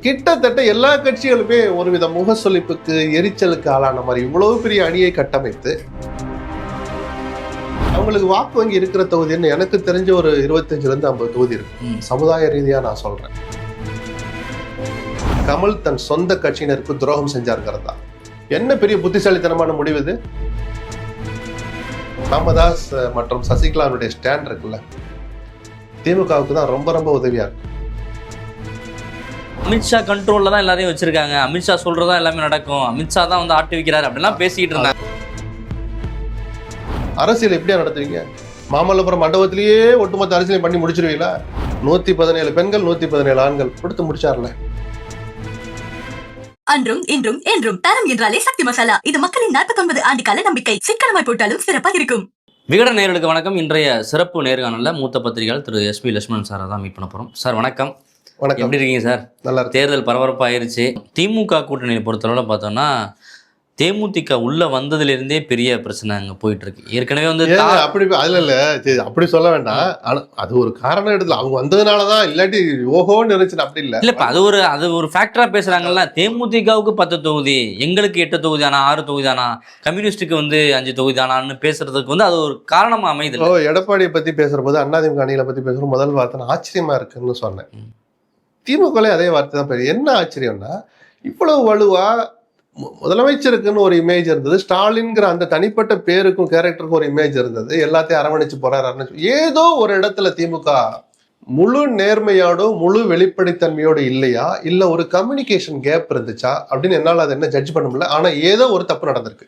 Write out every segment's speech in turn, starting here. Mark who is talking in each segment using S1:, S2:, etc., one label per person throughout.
S1: கிட்டத்தட்ட எல்லா கட்சிகளுமே ஒருவித முகசொலிப்புக்கு எரிச்சலுக்கு ஆளான மாதிரி இவ்வளவு பெரிய அணியை கட்டமைத்து அவங்களுக்கு வாக்கு வங்கி இருக்கிற தொகுதின்னு எனக்கு தெரிஞ்ச ஒரு 25-50 தொகுதி இருக்கு. சமுதாய ரீதியா நான் சொல்றேன். கமல் தன் சொந்த கட்சியினருக்கு துரோகம் செஞ்சாருங்கிறதா என்ன பெரிய புத்திசாலித்தனமான முடிவு இது? ராமதாஸ் மற்றும் சசிகலாவுடைய ஸ்டாண்ட் இருக்குல்ல, திமுகவுக்கு தான் ரொம்ப ரொம்ப உதவியா இருக்கு.
S2: அமித்ஷா கண்ட்ரோல்ல தான் எல்லாரையும் வச்சிருக்காங்க, அமித்ஷா சொல்றதா எல்லாமே நடக்கும், அமித்ஷா தான் வந்து ஆட்டி வைக்கிறாரு அப்படிலாம் பேசிக்கிட்டு இருந்தாங்க.
S1: அரசியல் எப்படியா நடத்துவீங்க? மாமல்லபுரம் மண்டபத்திலேயே ஒட்டுமொத்த அரசியல் பண்ணி முடிச்சிருவீங்களா? 117 பெண்கள் 117 ஆண்கள் கொடுத்து முடிச்சார்ல.
S3: அன்றும் இன்றும் என்றும் தரம் என்றாலே சக்தி மசாலா. இது மக்களின் 49 ஆண்டு கால நம்பிக்கை. சிக்கனமாய் போட்டாலும் சிறப்பாக இருக்கும்.
S2: விகடன் நேயர்களுக்கு வணக்கம். இன்றைய சிறப்பு நேர்காணல்ல மூத்த பத்திரிகையாளர் திரு SP லட்சுமணன் சாரை தான் மீட் பண்ண போறோம். சார் வணக்கம்.
S1: வணக்கம்.
S2: எப்படி இருக்கீங்க சார்? நல்லா இருக்கு. தேர்தல் பரபரப்பாயிருச்சு. திமுக கூட்டணியை பொறுத்தளவில் பார்த்தோம்னா தேமுதிக உள்ள வந்ததுல இருந்தே பெரிய பிரச்சனை அங்க போயிட்டு இருக்கு. ஏற்கனவே வந்து
S1: அப்படி அதுல இல்ல, அப்படி சொல்ல வேண்டாம். அது ஒரு காரணம் எடுத்துல அவங்க வந்ததுனாலதான், இல்லாட்டி ஓஹோன்னு இருந்துச்சு அப்படி இல்ல.
S2: இல்ல, அது ஒரு ஃபேக்டரா பேசுறாங்கல்ல. தேமுதிகவுக்கு 10 தொகுதி, எங்களுக்கு 8 தொகுதி ஆனா, 6 தொகுதி ஆனா, கம்யூனிஸ்டுக்கு வந்து 5 தொகுதி ஆனான்னு பேசுறதுக்கு வந்து அது ஒரு காரணமா அமையுது.
S1: எடப்பாடியை பத்தி பேசுற போது, அதிமுக அணிகளை பத்தி பேசுற முதல் வார்த்தை ஆச்சரியமா இருக்குன்னு சொன்னேன். திமுகலே அதே வார்த்தை தான் பேரு. என்ன ஆச்சரியம்னா, இவ்வளவு வலுவா முதலமைச்சருக்குன்னு ஒரு இமேஜ் இருந்தது, ஸ்டாலின்ங்கிற அந்த தனிப்பட்ட பேருக்கும் கேரக்டருக்கும் ஒரு இமேஜ் இருந்தது, எல்லாத்தையும் அரவணைச்சு போறாரு. ஏதோ ஒரு இடத்துல திமுக முழு நேர்மையோட முழு வெளிப்படைத்தன்மையோடு இல்லையா, இல்ல ஒரு கம்யூனிகேஷன் கேப் இருந்துச்சா அப்படின்னு என்னால் அதை என்ன ஜட்ஜ் பண்ண முடியல. ஆனா ஏதோ ஒரு தப்பு நடந்திருக்கு.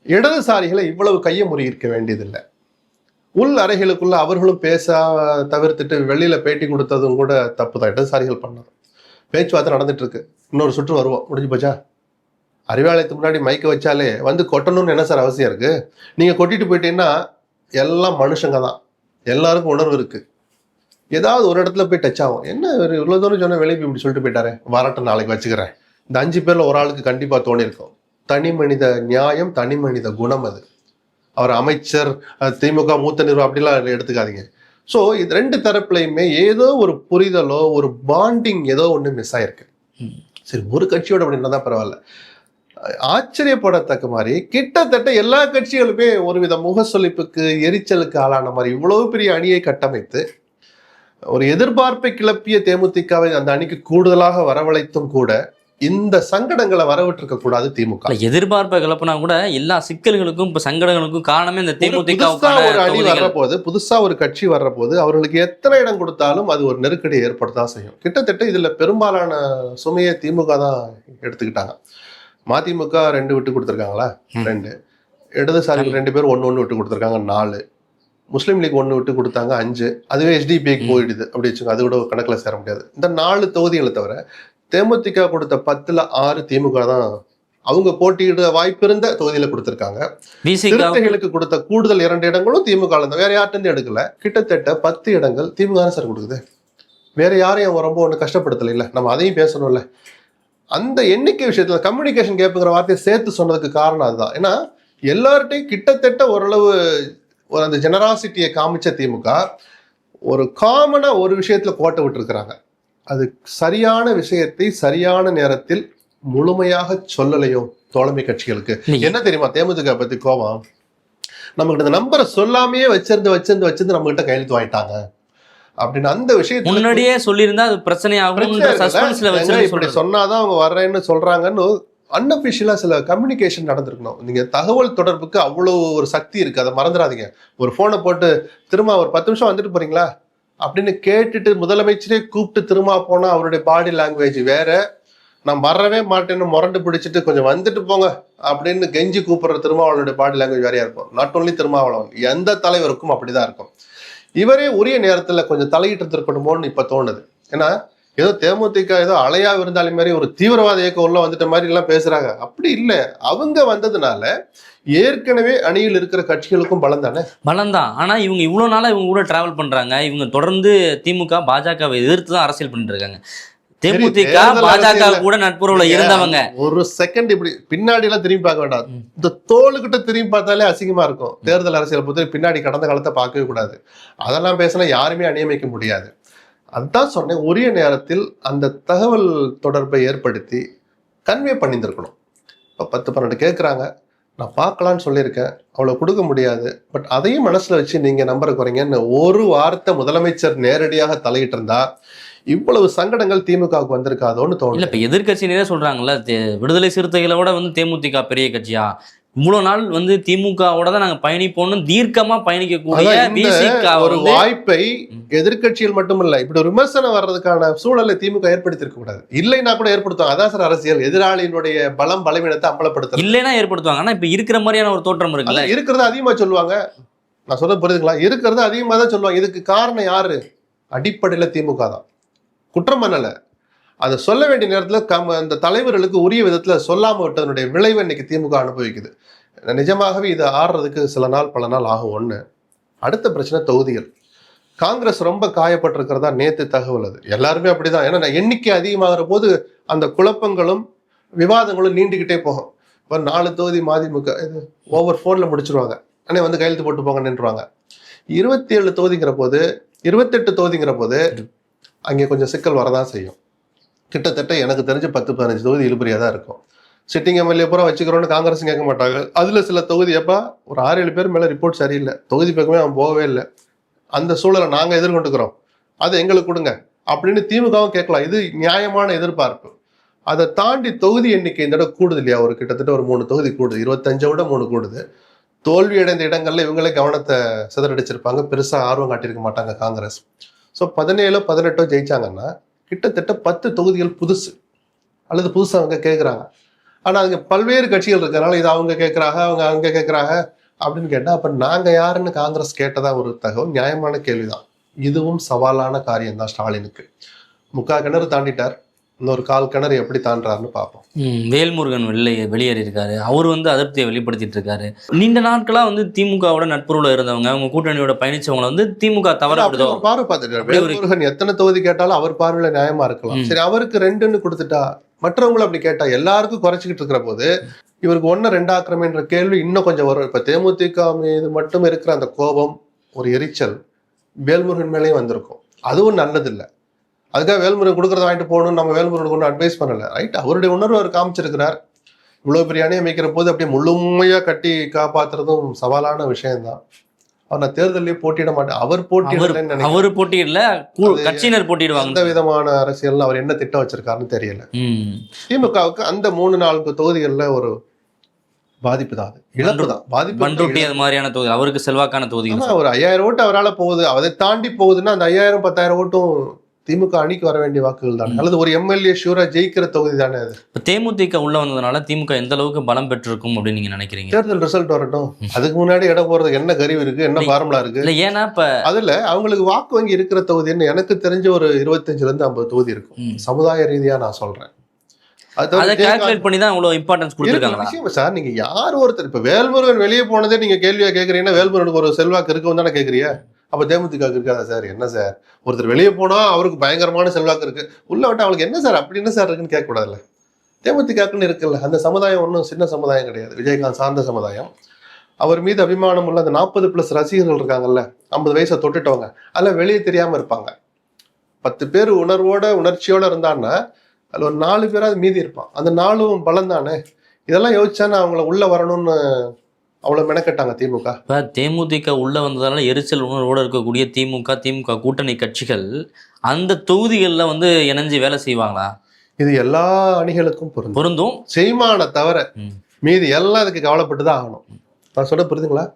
S1: இடதுசாரிகளை இவ்வளவு கையை முறியிருக்க வேண்டியதில்லை. உள் அறைகளுக்குள்ள அவர்களும் பேச தவிர்த்துட்டு வெளியில பேட்டி கொடுத்ததும் கூட தப்பு தான். இடதுசாரிகள் பண்ணது. பேச்சுவார்த்தை நடந்துட்டு இருக்கு. இன்னொரு சுற்று வருவோம். முடிஞ்சு போச்சா? அறிவாலயத்துக்கு முன்னாடி மைக்க வச்சாலே வந்து கொட்டணும்னு என்ன சார் அவசியம் இருக்கு? நீங்க கொட்டிட்டு போயிட்டீங்கன்னா எல்லாம் மனுஷங்க தான், எல்லாருக்கும் உணர்வு இருக்கு. ஏதாவது ஒரு இடத்துல போய் டச் ஆகும். என்ன இவ்வளவு தூரம் சொன்ன வெளியே இப்படி சொல்லிட்டு போயிட்டாரு, வரட்டும் நாளைக்கு வச்சுக்கிறேன். இந்த 5 பேர்ல ஒரு ஆளுக்கு கண்டிப்பா தோணி இருக்கும். தனி மனித நியாயம், தனி மனித குணம். அது அவர் அமைச்சர், திமுக மூத்த நிர்வாகம் அப்படிலாம் எடுத்துக்காதீங்க. ஸோ இது 2 தரப்புலையுமே ஏதோ ஒரு புரிதலோ ஒரு பாண்டிங் ஏதோ ஒன்று மிஸ் ஆயிருக்கு. சரி, ஒரு கட்சியோட அப்படின்னா தான் பரவாயில்ல. ஆச்சரியப்படத்தக்க மாதிரி கிட்டத்தட்ட எல்லா கட்சிகளுமே ஒருவித முகசொலிப்புக்கு எரிச்சலுக்கு ஆளான மாதிரி இவ்வளவு பெரிய அணியை கட்டமைத்து ஒரு எதிர்பார்ப்பை கிளப்பிய தேமுதிகவை அந்த அணிக்கு கூடுதலாக வரவழைத்தும் கூட இந்த சங்கடங்களை வரவிட்டிருக்க கூடாது. திமுக
S2: எதிர்பார்ப்பை கிளப்பினா கூட எல்லா சிக்கல்களுக்கும் இப்ப சங்கடங்களுக்கும் காரணமே இந்த தேமுதிக.
S1: ஒரு அணி வர்றபோது, புதுசா ஒரு கட்சி வர்றபோது அவர்களுக்கு எத்தனை இடம் கொடுத்தாலும் அது ஒரு நெருக்கடியை ஏற்படுத்ததான் செய்யும். கிட்டத்தட்ட இதுல பெரும்பாலான சுமையை திமுக தான் எடுத்துக்கிட்டாங்க. மதிமுக 2 விட்டு கொடுத்துருக்காங்களா, 2. இடதுசாரிகள் 2 பேர் 1 விட்டு கொடுத்துருக்காங்க, 4. முஸ்லீம் லீக் 1 விட்டு கொடுத்தாங்க, 5. அதுவே HDPக்கு போயிடுது அப்படி வச்சுக்கோங்க. அது கூட கணக்குல சேர முடியாது. இந்த 4 தொகுதிகளை தவிர தேமுதிக கொடுத்த 10ல் 6 திமுக தான் அவங்க போட்டியிட வாய்ப்பு இருந்த தொகுதியில கொடுத்திருக்காங்க. சிறுத்தைகளுக்கு கொடுத்த கூடுதல் 2 இடங்களும் திமுக வேற யார்ட்டு எடுக்கல. கிட்டத்தட்ட 10 இடங்கள் திமுக சார் கொடுக்குது. வேற யாரையும் ரொம்ப ஒண்ணு கஷ்டப்படுத்தல. இல்ல, நம்ம அதையும் பேசணும்ல. அந்த எண்ணிக்கை விஷயத்துல கம்யூனிகேஷன் கேப்புங்கிற வார்த்தையை சேர்த்து சொன்னதுக்கு காரணம் அதுதான். ஏன்னா எல்லார்ட்டையும் கிட்டத்தட்ட ஓரளவு அந்த ஜெனராசிட்டியை காமிச்ச திமுக ஒரு காமனா ஒரு விஷயத்துல கோட்டை விட்டுருக்கிறாங்க. அது சரியான விஷயத்தை சரியான நேரத்தில் முழுமையாக சொல்லலையோ தோழமை கட்சிகளுக்கு. என்ன தெரியுமா தேமுதிக பத்தி கோபம்? நம்ம கிட்ட இந்த நம்பரை சொல்லாமையே வச்சிருந்து நம்ம கிட்ட கையெழுத்து வாங்கிட்டாங்க அப்படின்னு அந்த விஷயத்தை
S2: முன்னாடியே சொல்லியிருந்தா அது பிரச்சனையாகும்.
S1: இப்படி சொன்னாதான் அவங்க வர்றேன்னு சொல்றாங்கன்னு அன்அபிஷியலா சில கம்யூனிகேஷன் நடந்திருக்கணும். நீங்க தகவல் தொடர்புக்கு அவ்வளவு ஒரு சக்தி இருக்கு, அதை மறந்துடாதீங்க. ஒரு போனை போட்டு திரும்ப ஒரு 10 நிமிஷம் வந்துட்டு போறீங்களா அப்படின்னு கேட்டுட்டு முதலமைச்சரே கூப்பிட்டு திரும்ப போனா அவருடைய பாடி லாங்குவேஜ் வேற. நான் வரவே மாட்டேன்னு முரண்டு பிடிச்சிட்டு கொஞ்சம் வந்துட்டு போங்க அப்படின்னு கெஞ்சி கூப்பிடுற திருமாவளவனுடைய பாடி லாங்குவேஜ் வேறையா இருக்கும். நாட் ஓன்லி திருமாவளவன், எந்த தலைவருக்கும் அப்படிதான் இருக்கும். இவரே உரிய நேரத்துல கொஞ்சம் தலையிட்டு இருக்கணுமோன்னு இப்ப தோணுது. ஏன்னா ஏதோ தேமுதிக ஏதோ அலையா விருந்தாளி மாதிரி ஒரு தீவிரவாத இயக்கம் உள்ள வந்துட்ட மாதிரி எல்லாம் பேசுறாங்க. அப்படி இல்லை. அவங்க வந்ததுனால ஏற்கனவே அணியில் இருக்கிற கட்சிகளுக்கும் பலம் தானே.
S2: பலம் தான். ஆனா இவங்க இவ்வளவு நாளா இவங்க கூட டிராவல் பண்றாங்க. இவங்க தொடர்ந்து திமுக பாஜகவை எதிர்த்து தான் அரசியல் பண்ணிட்டு இருக்காங்க. தேமுதிக பாஜக கூட நட்புறவுல இருந்தவங்க.
S1: ஒரு செகண்ட் இப்படி பின்னாடி எல்லாம் திரும்பி பார்க்க வேண்டாம். இந்த தோளுக்கிட்ட திரும்பி பார்த்தாலே அசிங்கமா இருக்கும். தேர்தல் அரசியல் பொறுத்த பின்னாடி கடந்த காலத்தை பார்க்கவே கூடாது. அதெல்லாம் பேசினா யாருமே அநியமிக்க முடியாது. அதுதான் சொன்னேன், உரிய நேரத்தில் அந்த தகவல் தொடர்பை ஏற்படுத்தி கன்வே பண்ணியிருந்திருக்கணும். இப்போ 10-12 கேட்குறாங்க, நான் பார்க்கலான்னு சொல்லியிருக்கேன், அவ்வளோ கொடுக்க முடியாது, பட் அதையும் மனசில் வச்சு நீங்கள் நம்பரை குறைங்கன்னு ஒரு வார்த்தை முதலமைச்சர் நேரடியாக தலையிட்டு இருந்தா இவ்வளவு சங்கடங்கள் திமுகவுக்கு வந்திருக்காதோன்னு
S2: இல்ல
S1: தோணுது.
S2: இப்ப எதிர்கட்சியினரே சொல்றாங்கல்ல, விடுதலை சிறுத்தைகளோட வந்து தேமுதிக பெரிய கட்சியா, இவ்வளவு நாள் வந்து திமுகவோட தான் நாங்க பயணிப்போம்னு தீர்க்கமா பயணிக்கக்கூடிய
S1: அதான் இந்த
S2: விசிக
S1: ஒரு வாய்ப்பை எதிர்க்கட்சியில் மட்டுமல்ல, இப்படி ஒரு விமர்சனம் வர்றதுக்கான சூழலை திமுக ஏற்படுத்தியிருக்க கூடாது. இல்லைன்னா கூட ஏற்படுத்துவாங்க. அதான் சார் அரசியல், எதிராளியினுடைய பலம் பலவீனத்தை அம்பலப்படுத்த
S2: இல்லைன்னா ஏற்படுத்துவாங்க. ஆனா இப்ப இருக்கிற மாதிரியான ஒரு தோற்றம் இருக்குல்ல.
S1: இருக்கிறத அதிகமா சொல்லுவாங்க. நான் சொல்றது புரியுதுங்களா? இருக்கிறத அதிகமா தான் சொல்லுவாங்க. இதுக்கு காரணம் யாரு? அடிப்படையில திமுக தான். குற்றம் பண்ணல, அதை சொல்ல வேண்டிய நேரத்தில் அந்த தலைவர்களுக்கு உரிய விதத்துல சொல்லாம விட்டதனுடைய விளைவு இன்னைக்கு திமுக அனுபவிக்குது. நிஜமாகவே இது ஆடுறதுக்கு சில நாள் பல நாள் ஆகும். ஒண்ணு. அடுத்த பிரச்சனை தொகுதிகள். காங்கிரஸ் ரொம்ப காயப்பட்டிருக்கிறதா நேத்து தகவல். அது எல்லாருமே அப்படிதான். ஏன்னா எண்ணிக்கை அதிகமாகிற போது அந்த குழப்பங்களும் விவாதங்களும் நீண்டுகிட்டே போகும். இப்போ 4 தொகுதி மதிமுக இது ஓவர் ஃபோன்ல முடிச்சிருவாங்க, அண்ணே வந்து கையெழுத்து போட்டு போங்க நின்றுவாங்க. 27 தொகுதிங்கிற போது 28 தொகுதிங்கிற போது அங்கே கொஞ்சம் சிக்கல் வரதான் செய்யும். கிட்டத்தட்ட எனக்கு தெரிஞ்சு 10-15 தொகுதி இழுபறியாக தான் இருக்கும். சிட்டிங் எம்எல்ஏ பூரா வச்சுக்கிறோன்னு காங்கிரஸ் கேட்க மாட்டாங்க. அதுல சில தொகுதி எப்பா ஒரு 6-7 பேர் மேல ரிப்போர்ட் சரியில்லை, தொகுதி பக்கமே அவன் போகவே இல்லை, அந்த சூழலை நாங்க எதிர்கொண்டுக்கிறோம், அதை எங்களுக்கு கொடுங்க அப்படின்னு திமுகவும் கேட்கலாம். இது நியாயமான எதிர்பார்ப்பு. அதை தாண்டி தொகுதி எண்ணிக்கை இந்த இடம் கூடுது இல்லையா? ஒரு கிட்டத்தட்ட ஒரு 3 தொகுதி கூடுது, 25 விட 3 கூடுது. தோல்வி அடைந்த இடங்கள்ல இவங்களே கவனத்தை சிதறடிச்சிருப்பாங்க, பெருசா ஆர்வம் காட்டியிருக்க மாட்டாங்க காங்கிரஸ். ஸோ 17-18 ஜெயிச்சாங்கன்னா கிட்டத்தட்ட 10 தொகுதிகள் புதுசு அல்லது புதுசு அவங்க கேட்குறாங்க. ஆனால் அதுங்க பல்வேறு கட்சிகள் இருக்கிறனால இது அவங்க கேட்குறாங்க, அவங்க அங்கே கேட்குறாங்க அப்படின்னு கேட்டால் அப்போ நாங்கள் யாருன்னு காங்கிரஸ் கேட்டதா ஒரு தகவல் நியாயமான கேள்விதான். இதுவும் சவாலான காரியம் தான் ஸ்டாலினுக்கு. 3/4 கிணறு தாண்டிட்டார், இன்னொரு 1/4 கிணறு எப்படி தாண்டாருன்னு பார்ப்போம்.
S2: வேல்முருகன் வெளியேறி இருக்காரு. அவர் வந்து அதிருப்தியை வெளிப்படுத்திட்டு இருக்காரு. நீண்ட நாட்களா வந்து திமுகவோட நட்புறவுல இருந்தவங்க, அவங்க கூட்டணியோட பயணிச்சவங்களை வந்து திமுக தவறப்படுதோ
S1: பார்வை பார்த்துட்டு வேல்முருகன் எத்தனை தொகுதி கேட்டாலும் அவர் பார்வையில நியாயமா இருக்கலாம். சரி, அவருக்கு 2ன்னு கொடுத்துட்டா மற்றவங்களும் அப்படி கேட்டா எல்லாருக்கும் குறைச்சிக்கிட்டு இருக்கிற போது இவருக்கு 1-2 ஆக்கிரமின்ற கேள்வி இன்னும் கொஞ்சம் வரும். இப்ப தேமுதிக மீது மட்டும் இருக்கிற அந்த கோபம், ஒரு எரிச்சல் வேல்முருகன் மேலேயும் வந்திருக்கும். அதுவும் நல்லது இல்லை. அதுக்காக வேல்முருகன் கொடுக்கறத வாங்கிட்டு போகணும்னு நம்ம வேல்முருகனுக்கு ஒன்றும் அட்வைஸ் பண்ணல. ரைட், அவருடைய உணர்வு அவர் காமிச்சிருக்கிறார். இவ்வளவு பெரிய அணியை அமைக்கிற போது அப்படியே முழுமையா கட்டி காப்பாத்துறதும் சவாலான விஷயம்தான். அவர் நான் தேர்தலே போட்டியிட மாட்டேன், அவர்
S2: போட்டியிடல, கட்சியினர் போட்டிடுவாங்க.
S1: எந்த விதமான அரசியல் அவர் என்ன திட்டம் வச்சிருக்காருன்னு தெரியல. திமுகவுக்கு அந்த 3-4 தொகுதிகள்ல ஒரு பாதிப்பு தான், இழப்பு தான். பாதிப்பு
S2: அது மாதிரியான தொகுதி அவருக்கு செல்வாக்கான தொகுதி.
S1: ஒரு 5000 ஓட்டு அவரால் போகுது, அதை தாண்டி போகுதுன்னா அந்த 5000-10,000 ஓட்டும் திமுக அணிக்கு வர வேண்டிய வாக்குகள் தானே, அல்லது ஒரு எம்எல்ஏ ஷூரா ஜெயிக்கிற தொகுதி தானே அது.
S2: தேமுதிக உள்ள வந்ததுனால திமுக எந்த அளவுக்கு பலம் பெற்றிருக்கும் அப்படின்னு நீங்க நினைக்கிறீங்க?
S1: தேர்தல் ரிசல்ட் வரட்டும், அதுக்கு முன்னாடி இடம் போறதுக்கு என்ன கருவி இருக்கு, என்ன ஃபார்முலா இருக்கு?
S2: ஏன்னா இப்ப
S1: அதுல அவங்களுக்கு வாக்கு வங்கி இருக்கிற தொகுதின்னு எனக்கு தெரிஞ்ச ஒரு 25-50 தொகுதி இருக்கும். சமுதாய ரீதியா நான் சொல்றேன்.
S2: அதை கால்குலேட் பண்ணி தான் இவ்வளவு இம்பார்ட்டன்ஸ் கொடுத்திருக்காங்க
S1: சார். நீங்க யார் ஒருத்தர் இப்ப வேல்முருகன் வெளியே போனதே நீங்க கேள்வியா கேக்குறீங்கன்னா வேல்முருகனுக்கு ஒரு செல்வாக்கு இருக்கும் தானே கேக்குறீங்க. அப்ப தேமுதிக இருக்காதா சார்? என்ன சார், ஒருத்தர் வெளியே போனா அவருக்கு பயங்கரமான செல்வாக்கு இருக்கு, உள்ள விட்டு அவளுக்கு என்ன சார் அப்படி என்ன சார் இருக்குன்னு கேட்க கூடாதுல்ல. தேமுதிகன்னு இருக்குல்ல, அந்த சமுதாயம் ஒன்றும் சின்ன சமுதாயம் கிடையாது, விஜயகாந்த் சார்ந்த சமுதாயம். அவர் மீது அபிமானம் உள்ள அந்த 40+ ரசிகர்கள் இருக்காங்கல்ல, 50 வயசை தொட்டுட்டவங்க, அதெல்லாம் வெளியே தெரியாம இருப்பாங்க. 10 பேர் உணர்வோட உணர்ச்சியோட இருந்தான்னா அதுல ஒரு 4 பேராவது மீதி இருப்பான். அந்த 4ம் பலம் தானே. இதெல்லாம் யோசிச்சானே அவங்கள உள்ள வரணும்னு அவ்வளவு மெனக்கட்டாங்க திமுக.
S2: இப்ப தேமுதிக உள்ள வந்ததால எரிச்சல் உணர்வோடு இருக்கக்கூடிய திமுக கூட்டணி கட்சிகள் அந்த தொகுதிகளில் வந்து இணைஞ்சு வேலை செய்வாங்களா?
S1: இது எல்லா அணிகளுக்கும் பொருந்தும். செய்மான தவிர மீதி எல்லாம் அதுக்கு கவலைப்பட்டு தான் ஆகணும். நான் சொல்ல புரியுதுங்களா?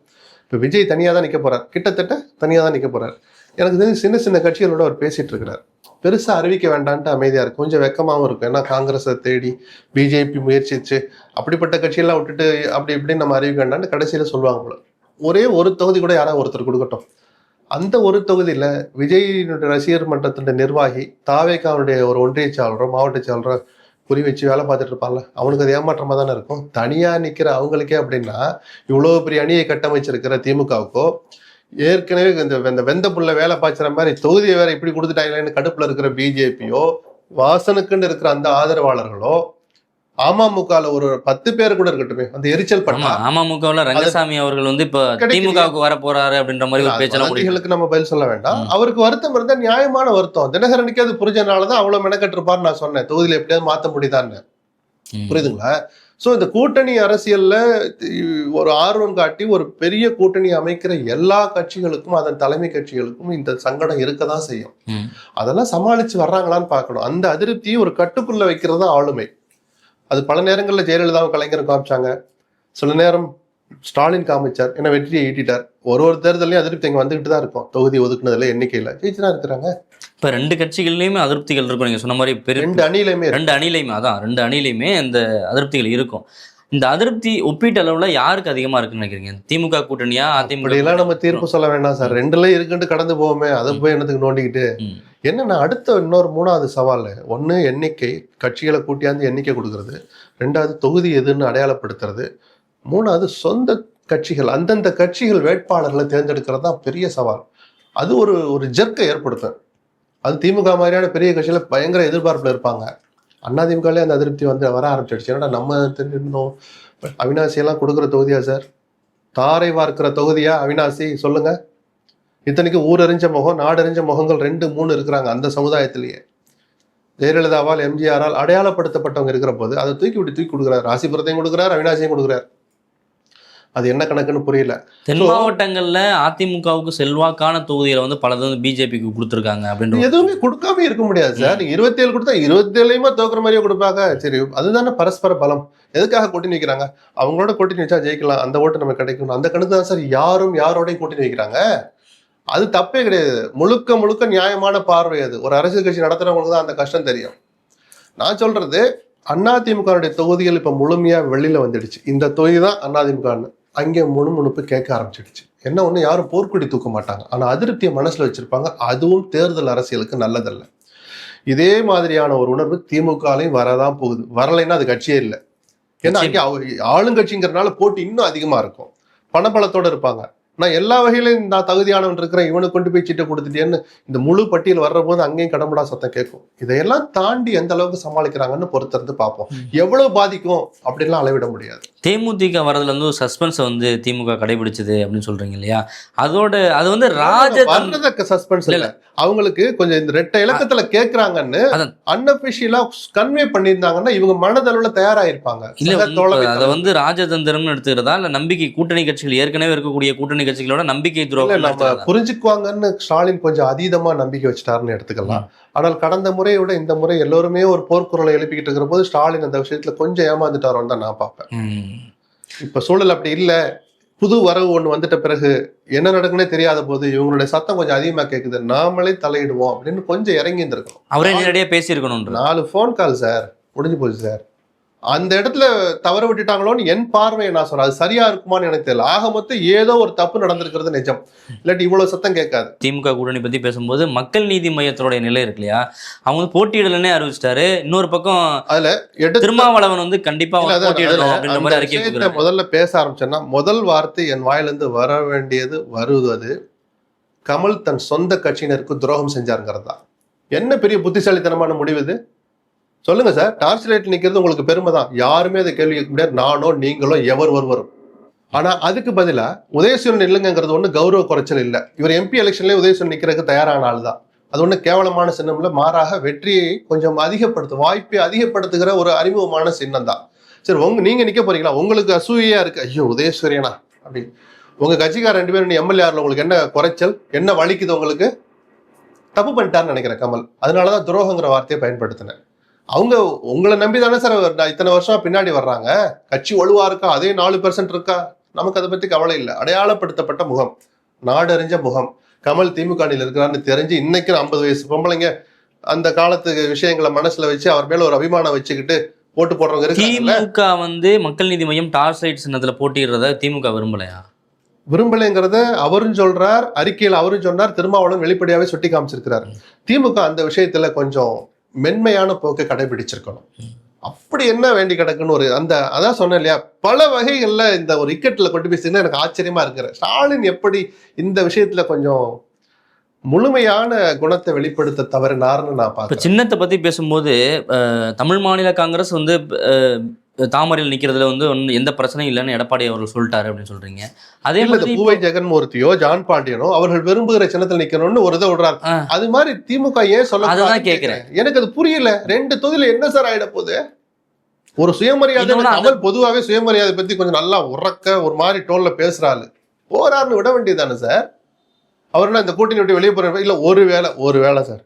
S1: இப்ப விஜய் தனியா தான் நிக்க போறார், கிட்டத்தட்ட தனியா தான் நிக்க போறார். எனக்கு தெரிஞ்சு சின்ன சின்ன கட்சிகளோட அவர் பேசிட்டு இருக்கிறார். பெருசா அறிவிக்க வேண்டான்ட்டு அமைதியா இருக்கு, கொஞ்சம் வெக்கமாவும் இருக்கும். ஏன்னா காங்கிரஸை தேடி பிஜேபி முயற்சிச்சு அப்படிப்பட்ட கட்சியெல்லாம் விட்டுட்டு அப்படி இப்படின்னு நம்ம அறிவிக்க வேண்டான்னு கடைசியில சொல்லுவாங்க போல. ஒரே ஒரு தொகுதி கூட யாராவது ஒருத்தர் கொடுக்கட்டும். அந்த ஒரு தொகுதியில விஜயினுடைய ரசிகர் மன்றத்தினுடைய நிர்வாகி தாவேகாவுடைய ஒரு ஒன்றிய செயலரோ மாவட்ட செயலரோ குறி வச்சு வேலை பார்த்துட்டு இருப்பாங்கல்ல, அவனுக்கு அது ஏமாற்றமா தானே இருக்கும். தனியா நிக்கிற அவங்களுக்கே அப்படின்னா இவ்வளவு பெரிய அணியை கட்டமைச்சிருக்கிற திமுகவுக்கோ, ஏற்கனவே இந்த வெந்த புள்ள வேலை பாய்ச்சுற மாதிரி தொகுதியை வேற இப்படி கொடுத்துட்டாங்களேன்னு கடுப்புல இருக்கிற பிஜேபியோ, வாசனுக்குன்னு இருக்கிற அந்த ஆதரவாளர்களோ, அமமுகல ஒரு 10 பேர் கூட இருக்கட்டுமே அந்த எரிச்சல்
S2: ஆமா,
S1: பட்டா
S2: அமமுகவுல ரங்கசாமி அவர்கள் வந்து இப்ப
S1: கிடைக்கலையே.
S2: திமுகவுக்கு வர போறாரு அப்படின்ற மாதிரி ஒரு பேச்செல்லாம் ஓடிட்டு
S1: வதந்திகளுக்கு நம்ம பதில் சொல்ல வேண்டாம்.
S2: ம்.
S1: அவருக்கு வருத்தம் இருந்தா நியாயமான வருத்தம். தினகரனுக்கு அது புரிஞ்சனாலதான் அவ்வளவு மெனக்கட்டு இருப்பாரு நான் சொன்னேன். தொகுதியில எப்படியாவது மாத்த முடியுதான்னு.
S2: ம்.
S1: புரியுதுங்களா? சோ இந்த கூட்டணி அரசியல்ல ஒரு ஆர்வம் காட்டி ஒரு பெரிய கூட்டணி அமைக்கிற எல்லா கட்சிகளுக்கும் அதன் தலைமை கட்சிகளுக்கும் இந்த சங்கடம் இருக்கதான் செய்யும்.
S2: ம்.
S1: அதெல்லாம் சமாளிச்சு வர்றாங்களான்னு பார்க்கணும். அந்த அதிருப்தியை ஒரு கட்டுக்குள்ள வைக்கிறது தான் ஆளுமை. அது பல நேரங்கள்ல ஜெயலலிதாவும் கலைஞரும் காமிச்சாங்க. சில நேரம் ஸ்டாலின் காமிச்சார். ஏன்னா வெற்றியை ஈட்டிட்டார். ஒரு தேர்தலையும் அதிருப்தி இங்க வந்துகிட்டு தான் இருக்கும். தொகுதி ஒதுக்குனதுல எண்ணிக்கையில ஜெயிச்சுதான் இருக்கிறாங்க.
S2: இப்ப 2 கட்சிகள்லயுமே அதிருப்திகள் இருக்கும். நீங்க சொன்ன மாதிரி
S1: ரெண்டு அணியிலுமே
S2: 2 அணிலையுமே அதான் 2 அணிலையுமே இந்த அதிருப்திகள் இருக்கும். இந்த அதிருப்தி ஒப்பீட்டு அளவுல யாருக்கு அதிகமா இருக்குன்னு நினைக்கிறீங்க? திமுக கூட்டணியா, அதிமுக
S1: அப்படியெல்லாம் நம்ம தீர்ப்பு சொல்ல வேண்டாம் சார். ரெண்டுல இருக்குன்ட்டு கடந்து போவோமே, அதை போய் என்னத்துக்கு நோண்டிக்கிட்டு.
S2: ம்.
S1: என்னன்னா அடுத்த இன்னொரு 3வது சவால், ஒண்ணு எண்ணிக்கை, கட்சிகளை கூட்டியாந்து எண்ணிக்கை கொடுக்கறது, 2வது தொகுதி எதுன்னு அடையாளப்படுத்துறது, 3வது சொந்த கட்சிகள், அந்தந்த கட்சிகள் வேட்பாளர்களை தேர்ந்தெடுக்கிறது தான் பெரிய சவால். அது ஒரு ஒரு ஜெர்க்கை ஏற்படுத்தும். அது திமுக மாதிரியான பெரிய கட்சியில பயங்கர எதிர்பார்ப்புல இருப்பாங்க. அதிமுகலே அந்த அதிருப்தி வந்து வர ஆரம்பிச்சிடுச்சு. ஏன்னா நம்ம தெரிஞ்சிருந்தோம், அவினாசி எல்லாம் கொடுக்குற தொகுதியா சார்? தாரை வார்க்கிற தொகுதியா அவினாசி? சொல்லுங்க. இத்தனைக்கு ஊரறிஞ்ச முகம், நாடறிஞ்ச முகங்கள் 2, 3 இருக்கிறாங்க அந்த சமுதாயத்திலேயே. ஜெயலலிதாவால், எம்ஜிஆரால் அடையாளப்படுத்தப்பட்டவங்க இருக்கிற போது அதை தூக்கி கொடுக்குறாரு. ராசிபுரத்தையும் கொடுக்குறாரு, அவினாசியும் கொடுக்குறாரு. அது என்ன கணக்குன்னு புரியல.
S2: தென் மாவட்டங்கள்ல அதிமுகவுக்கு செல்வாக்கான தொகுதிகளை வந்து பலது வந்து பிஜேபிக்கு கொடுத்துருக்காங்க அப்படின்ற
S1: எதுவுமே கொடுக்காம இருக்க முடியாது சார். நீங்க 27 கொடுத்தா 27லையுமே தோக்குற மாதிரியே கொடுப்பாங்க. சரி, அதுதானே பரஸ்பர பலம். எதுக்காக கூட்டணி வைக்கிறாங்க? அவங்களோட கூட்டணி வச்சா ஜெயிக்கலாம், அந்த ஓட்டு நம்ம கிடைக்கணும், அந்த கணக்கு தான் சார் யாரும் யாரோடையும் கூட்டணி வைக்கிறாங்க. அது தப்பே கிடையாது. முழுக்க முழுக்க நியாயமான பார்வை அது. ஒரு அரசியல் கட்சி நடத்துறவங்களுக்கு தான் அந்த கஷ்டம் தெரியும். நான் சொல்றது, அதிமுகவுடைய தொகுதிகள் இப்ப முழுமையா வெளியில வந்துடுச்சு. இந்த தொகுதி தான் அதிமுகன்னு அங்கே முணுமுணுப்பு கேட்க ஆரம்பிச்சிடுச்சு. என்ன ஒண்ணு, யாரும் போர்க்குடி தூக்க மாட்டாங்க, ஆனா அதிருப்தியை மனசுல வச்சிருப்பாங்க. அதுவும் தேர்தல் அரசியலுக்கு நல்லதல்ல. இதே மாதிரியான ஒரு உணர்வு திமுகலையும் வரதான் போகுது. வரலைன்னா அது கட்சியே இல்லை. ஏன்னா அங்கே ஆளுங்கட்சிங்கிறதுனால போட்டி இன்னும் அதிகமா இருக்கும், பணபலத்தோட இருப்பாங்க. நான் எல்லா வகையிலும் நான் தகுதியானவன் இருக்கிறேன், இவனுக்கு கொண்டு போய் சீட்டை கொடுத்துட்டேன்னு இந்த முழு பட்டியல் வர்ற போது அங்கேயும் கடம்படா சத்தம் கேட்கும். இதையெல்லாம் தாண்டி எந்த அளவுக்கு சமாளிக்கிறாங்கன்னு பொறுத்திருந்து பார்ப்போம். எவ்வளவு பாதிக்கும் அப்படின்லாம் அளவிட முடியாது.
S2: தேமுதிக வரதுல வந்து ஒரு சஸ்பென்ஸை வந்து திமுக கடைபிடிச்சது அப்படின்னு சொல்றீங்க இல்லையா? அது வந்து
S1: வர்றதுக்கு சஸ்பென்ஸ் இல்ல, அவங்களுக்கு கொஞ்சம் இந்த 2 இலக்கத்துல கேட்கறாங்கன்னு அன்அபிஷியலா கன்வே பண்ணியிருந்தாங்கன்னா இவங்க மனதளவுல தயாராயிருப்பாங்க.
S2: அதை வந்து ராஜதந்திரம்னு எடுத்துக்கிறதா இல்ல நம்பிக்கை கூட்டணி கட்சிகள் ஏற்கனவே இருக்கக்கூடிய கூட்டணி கட்சிகளோட நம்பிக்கை துரோகம்
S1: நம்ம புரிஞ்சுக்குவாங்கன்னு ஸ்டாலின் கொஞ்சம் அதீதமா நம்பிக்கை வச்சுட்டாருன்னு எடுத்துக்கலாம். ஆனால் கடந்த முறையை விட இந்த முறை எல்லோருமே ஒரு போர்க்குரலை எழுப்பிக்கிட்டு இருக்கிற போது ஸ்டாலின் அந்த விஷயத்துல கொஞ்சம் ஏமாந்துட்டாரோன்னு தான் நான் பார்ப்பேன். இப்ப சூழல் அப்படி இல்ல. புது வரவு ஒண்ணு வந்துட்ட பிறகு என்ன நடக்குன்னே தெரியாத போது இவங்களுடைய சத்தம் கொஞ்சம் அதிகமா கேக்குது, நாமளே தலையிடுவோம் அப்படின்னு கொஞ்சம் இறங்கி இருந்திருக்கணும்.
S2: அவரே நேரடியா பேசியிருக்கணும்.
S1: 4 போன் கால் சார், முடிஞ்சு போச்சு சார். அந்த இடத்துல தவற விட்டுட்டாங்களோன்னு என் பார்வையை நான் சொல்றேன். அது சரியா இருக்குமான்னு எனக்கு தெரியல. ஆக மொத்தம் ஏதோ ஒரு தப்பு நடந்திருக்கிறது நிஜம். இல்லாட்டி இவ்வளவு சத்தம் கேட்காது.
S2: திமுக கூட்டணி பத்தி பேசும்போது மக்கள் நீதி மையத்தோட நிலை இருக்கு இல்லையா, அவங்க வந்து போட்டியிடலன்னே அறிவிச்சிட்டாரு. இன்னொரு பக்கம்
S1: அதுல
S2: திருமாவளவன் வந்து கண்டிப்பா போட்டியிடணும் அப்படின்ற மாதிரி அறிக்கை
S1: முதல்ல பேச ஆரம்பிச்சேன்னா முதல் வார்த்தை என் வாயிலிருந்து வர வேண்டியது வருவது கமல் தன் சொந்த கட்சியினருக்கு துரோகம் செஞ்சாருங்கிறது தான். என்ன பெரிய புத்திசாலித்தனமான முடிவு இது சொல்லுங்க சார். டார்ச் லைட் நிக்கிறது உங்களுக்கு பெருமை தான், யாருமே அதை கேள்வி கேட்க முடியாது. நானோ நீங்களோ எவர் ஒருவரும். ஆனா அதுக்கு பதிலா உதயசூரன் இல்லைங்கிறது ஒண்ணு கௌரவ குறைச்சல் இல்லை. இவர் எம்பி எலெக்ஷன்லேயே உதயசூரன் நிக்கிறதுக்கு தயாரான ஆள் தான். அது ஒண்ணு கேவலமான சின்னம் இல்ல, மாறாக வெற்றியை கொஞ்சம் அதிகப்படுத்தும், வாய்ப்பை அதிகப்படுத்துகிற ஒரு அறிமுகமான சின்னம் தான். சரி, நீங்க நிக்க போறீங்களா? உங்களுக்கு அசூயா இருக்கு, ஐயோ உதயசூரியனா அப்படின்னு. உங்க கட்சிக்கார 2 பேரும் எம்எல்ஏ உங்களுக்கு என்ன குறைச்சல், என்ன வலிக்குது? உங்களுக்கு தப்பு பண்ணிட்டாருன்னு நினைக்கிறேன் கமல். அதனாலதான் துரோகங்கிற வார்த்தையை பயன்படுத்தினேன். அவங்க உங்களை நம்பி தானே சார் இத்தனை வருஷம் பின்னாடி வர்றாங்க. கட்சி வலுவா இருக்கா, அதே 4% இருக்கா, நமக்கு அதை பத்தி கவலை இல்லை. அடையாளப்படுத்தப்பட்ட முகம், நாடறிஞ்ச முகம். கமல் திமுக இருக்கிறான்னு தெரிஞ்சு இன்னைக்கு 50 வயசு பொம்பளைங்க அந்த காலத்து விஷயங்களை மனசுல வச்சு அவர் மேல ஒரு அபிமானம் வச்சுக்கிட்டு ஓட்டு போடுறவங்க இருக்கு.
S2: திமுக வந்து மக்கள் நீதி மையம் டார்ச் லைட் சின்னத்துல போட்டிடுறத திமுக விரும்பலையா?
S1: விரும்பலைங்கிறத அவரும் சொல்றார், அறிக்கையில் அவரும் சொன்னார், திருமாவளவன் வெளிப்படையாவே சுட்டி காமிச்சிருக்கிறார். திமுக அந்த விஷயத்துல கொஞ்சம் மென்மையான போக்கை கடைபிடிச்சிருக்கணும். அப்படி என்ன வேண்டி கிடக்குன்னு ஒரு அதான் சொன்னேன் இல்லையா, பல வகைகள்ல இந்த ஒரு இக்கெட்ல கொண்டு போய் எனக்கு ஆச்சரியமா இருக்கிற ஸ்டாலின் எப்படி இந்த விஷயத்துல கொஞ்சம் முழுமையான குணத்தை வெளிப்படுத்த தவறினார்னு நான்
S2: இப்போ
S1: பார்க்கிறேன்.
S2: சின்னத்தை பற்றி பேசும்போது தமிழ் மாநில காங்கிரஸ் வந்து தாமரையில் நிற்கிறதுல வந்து எந்த பிரச்சனையும் இல்லைன்னு எடப்பாடி அவர்கள் சொல்லிட்டாரு அப்படின்னு சொல்றீங்க. அதே
S1: இல்ல,
S2: மாதிரி
S1: பூவை ஜெகன்மூர்த்தியோ ஜான் பாண்டியனோ அவர்கள் விரும்புகிற சின்னத்தில் நிக்கணும்னு ஒரு இதை விடுறாரு. அது மாதிரி திமுக ஏன் சொல்ல
S2: அதுதான் கேட்கிறேன்.
S1: எனக்கு அது புரியல. 2 தொகுதியில என்ன சார் ஆயிட போகுது? ஒரு சுயமரியாதை, கமல் பொதுவாகவே சுயமரியாதை பத்தி கொஞ்சம் நல்லா உறக்க ஒரு மாதிரி டோன்ல பேசுறாரு. போறாருன்னு விட வேண்டியதானே சார்? அவர் என்ன இந்த கூட்டணி விட்டு வெளியே போற? இல்ல, ஒரு வேளை சார்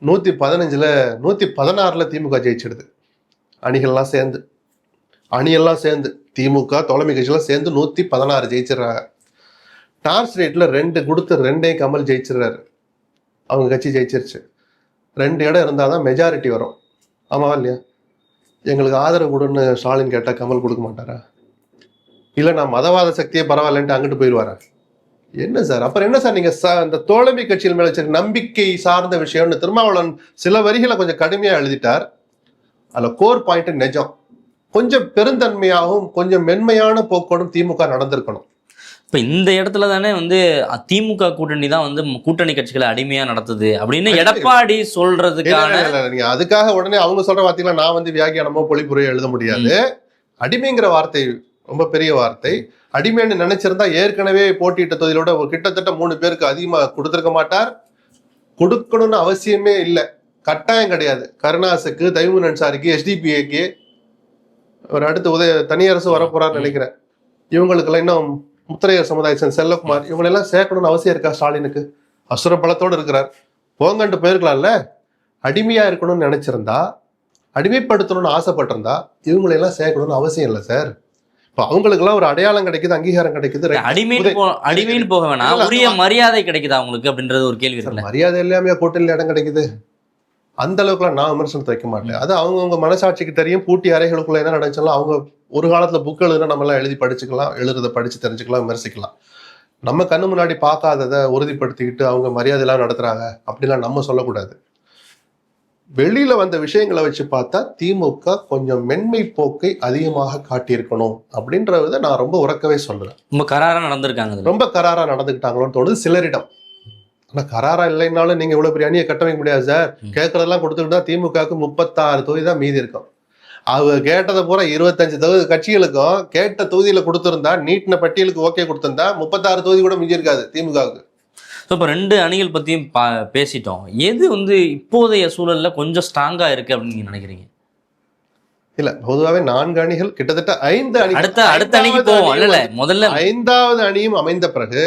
S1: 115ல 116ல திமுக ஜெயிச்சிடுது. அணியெல்லாம் சேர்ந்து திமுக தோழமை கட்சியெல்லாம் சேர்ந்து 116 ஜெயிச்சிடறாங்க. டார்ச் ரேட்ல 2 கொடுத்து 2ஐயும் கமல் ஜெயிச்சிடறாரு. அவங்க கட்சி ஜெயிச்சிருச்சு. 2 இடம் இருந்தாதான் மெஜாரிட்டி வரும். ஆமாவா இல்லையா? எங்களுக்கு ஆதரவு கொடுன்னு ஸ்டாலின் கேட்டா கமல் கொடுக்க மாட்டாரா? இல்ல நான் மதவாத சக்தியே பரவாயில்லன்ட்டு அங்கிட்டு போயிடுவாரா? என்ன சார்? அப்புறம் என்ன சார் நீங்க அந்த தோழமை கட்சியில் மேல வச்சிருக்க நம்பிக்கை சார்ந்த விஷயம்னு திருமாவளவன் சில வரிகளை கொஞ்சம் கடுமையா எழுதிட்டார். அதுல கோர் பாயிண்ட் நிஜம். கொஞ்சம் பெருந்தன்மையாகவும் கொஞ்சம் மென்மையான போக்கோடும் திமுக நடந்திருக்கணும்.
S2: இப்ப இந்த இடத்துல தானே வந்து திமுக கூட்டணி தான் வந்து கூட்டணி கட்சிகளை அடிமையா நடத்துது அப்படின்னு எடப்பாடி சொல்றதுக்கான
S1: நீங்க அதுக்காக உடனே அவங்க சொல்ற வார்த்தைகளை நான் வந்து வியாக்கியானமோ பொழிப்புரையோ எழுத முடியாது. அடிமைங்கிற வார்த்தை ரொம்ப பெரிய வார்த்தை. அடிமைன்னு நினைச்சிருந்தா ஏற்கனவே போட்டியிட்ட தொகுதியிலோட ஒரு கிட்டத்தட்ட 3 பேருக்கு அதிகமா கொடுத்திருக்க மாட்டார். கொடுக்கணும்னு அவசியமே இல்லை, கட்டாயம் கிடையாது. கருணாசுக்கு, தைமூர் அன்சாரிக்கு, SDPAக்கு, ஒரு அடுத்து தனியரசு வரப்போறான்னு நினைக்கிறேன். இவங்களுக்கெல்லாம் இன்னும் முத்திரையர் சமுதாயத்தின் செல்லகுமார் இவங்களெல்லாம் சேர்க்கணும்னு அவசியம் இருக்கா? ஸ்டாலினுக்கு அசுர பலத்தோடு இருக்கிறார். போங்கன்ட்டு போயிருக்கலாம்ல. அடிமையா இருக்கணும்னு நினைச்சிருந்தா, அடிமைப்படுத்தணும்னு ஆசைப்பட்டிருந்தா இவங்களெல்லாம் சேர்க்கணும்னு அவசியம் இல்லை சார். இப்போ அவங்களுக்கெல்லாம் ஒரு அடையாளம் கிடைக்குது, அங்கீகாரம் கிடைக்குது.
S2: அடிமைன்னு போக வேணாம், உரிய மரியாதை கிடைக்குது அவங்களுக்கு அப்படின்றது ஒரு கேள்வி இருக்கு.
S1: மரியாதை எல்லாமே கூட்டணியில் இடம் கிடைக்குது. அந்த அளவுக்குலாம் நான் விமர்சனத்தை வைக்க மாட்டேன். அது அவங்கவுங்க மனசாட்சிக்கு தெரியும். பூட்டி அறைகளுக்குள்ள என்ன நடந்துச்சாலும் அவங்க ஒரு காலத்துல புக் எழுதுனா நம்ம எல்லாம் எழுதி படிச்சுக்கலாம், எழுதுறத படிச்சு தெரிஞ்சுக்கலாம், விமர்சிக்கலாம். நம்ம கண்ணு முன்னாடி பார்க்காததை உறுதிப்படுத்திக்கிட்டு அவங்க மரியாதை எல்லாம் நடத்துறாங்க அப்படிலாம் நம்ம சொல்லக்கூடாது. வெளியில வந்த விஷயங்களை வச்சு பார்த்தா திமுக கொஞ்சம் மென்மை போக்கை அதிகமாக காட்டியிருக்கணும் அப்படின்றத நான் ரொம்ப உறக்கவே சொல்றேன்.
S2: ரொம்ப கராரா நடந்திருக்காங்க,
S1: ரொம்ப கராரா நடந்துக்கிட்டாங்களோன்னு தோணுது சிலரிடம். ஆனா கராரா இல்லைன்னாலும் நீங்க இவ்வளவு பெரிய அணியை கட்டமைக்க முடியாது சார். கேட்கறதெல்லாம் கொடுத்துக்கிட்டா திமுகவுக்கு 36 தொகுதி தான் மீதி இருக்கும். அவங்க கேட்டதை பூரா 25 தொகுதி கட்சிகளுக்கும் கேட்ட தொகுதியில கொடுத்திருந்தா, நீட்டின பட்டியலுக்கு ஓகே கொடுத்திருந்தா 36 தொகுதி கூட மிஞ்சி இருக்காது திமுகவுக்கு.
S2: ஸோ இப்போ 2 அணிகள் பற்றியும் பேசிட்டோம். எது வந்து இப்போதைய சூழல்ல கொஞ்சம் ஸ்ட்ராங்கா இருக்கு அப்படின்னு நீங்க நினைக்கிறீங்க?
S1: இல்ல, பொதுவாகவே 4 அணிகள் கிட்டத்தட்ட 5 அணி
S2: அடுத்த அணிக்கு போவோம். இல்ல முதல்ல
S1: 5வது அணியும் அமைந்த பிறகு